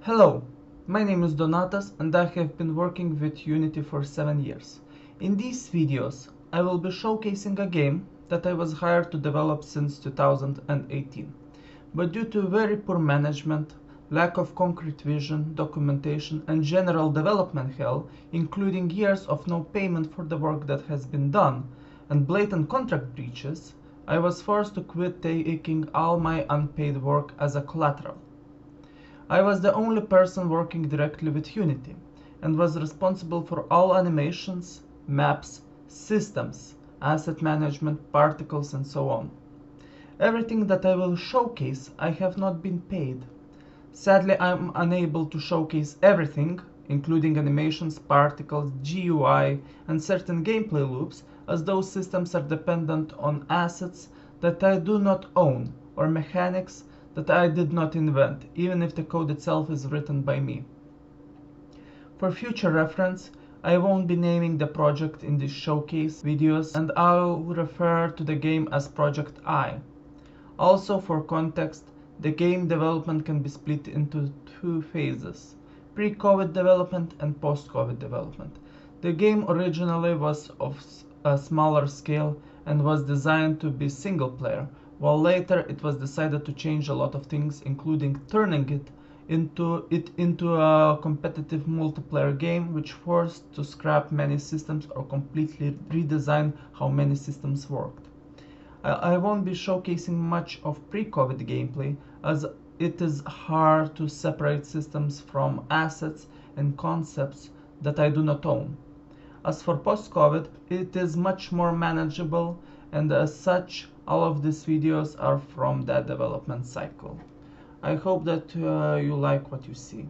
Hello, my name is Donatas and I have been working with Unity for 7 years. In these videos, I will be showcasing a game that I was hired to develop since 2018. But due to very poor management, lack of concrete vision, documentation and general development hell, including years of no payment for the work that has been done, and blatant contract breaches, I was forced to quit taking all my unpaid work as a collateral. I was the only person working directly with Unity, and was responsible for all animations, maps, systems, asset management, particles and so on. Everything that I will showcase I have not been paid. Sadly, I am unable to showcase everything, including animations, particles, GUI and certain gameplay loops, as those systems are dependent on assets that I do not own or mechanics that I did not invent, even if the code itself is written by me. For future reference, I won't be naming the project in these showcase videos and I'll refer to the game as Project I. Also for context, the game development can be split into two phases: pre-COVID development and post-COVID development. The game originally was of a smaller scale and was designed to be single player, while later it was decided to change a lot of things, including turning it into a competitive multiplayer game, which forced to scrap many systems or completely redesign how many systems worked. I won't be showcasing much of pre-COVID gameplay, as it is hard to separate systems from assets and concepts that I do not own. As for post-COVID, it is much more manageable, and as such, all of these videos are from that development cycle. I hope that you like what you see.